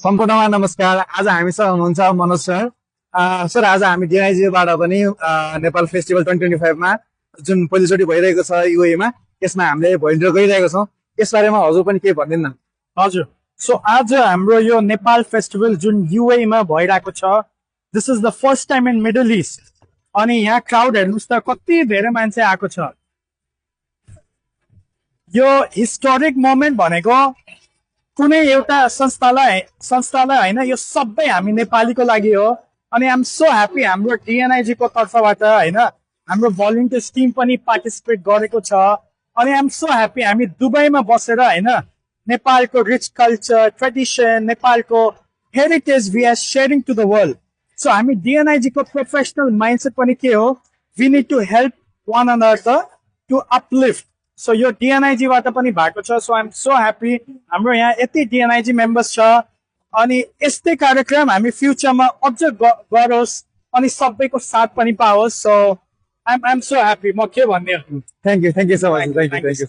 सम्पूर्णमा नमस्कार। आज हामीसँग हुनुहुन्छ मनोज सर। सर आज हामी डिआइजीबाट पनि नेपाल फेस्टिभल 2025 मा जुन पहिलोचोटि भइरहेको छ युएमा, यसमा हामीले भोलिन्टियर गरिरहेको छौँ। यसबारेमा हजुर पनि के भनिदिनु न। हजुर, सो आज हाम्रो यो नेपाल फेस्टिभल जुन युए मा भइरहेको छ, this is the first time in middle east. अनि यहाँ क्राउड हेर्नुहोस् त कति धेरै मान्छे आएको छ। यो हिस्टोरिक मोमेन्ट भनेको कुनै एउटा संस्थालाई होइन, यो सबै हामी नेपालीको लागि हो। अनि आइ एम सो ह्याप्पी हाम्रो डिएनआइजी को तर्फबाट होइन हाम्रो भलिन्टियर्स टिम पनि पार्टिसिपेट गरेको छ। अनि आइ एम सो ह्याप्पी हामी दुबईमा बसेर होइन नेपालको रिच कल्चर ट्रेडिसन नेपालको heritage we are sharing to the world. So हामी डिएनआइजी को प्रोफेसनल माइन्डसेट पनि के हो, we need to help one another to uplift. So यो डिएनआइजी बाट पनि भएको छ। So I am so happy हाम्रो यहाँ यति डिएनआइजी मेम्बर्स छ। अनि यस्तै कार्यक्रम हामी फ्युचरमा अझ गरोस् अनि सबैको साथ पनि पाओस्। So I am so happy. म के भन्ने। Thank you so much. Thank you.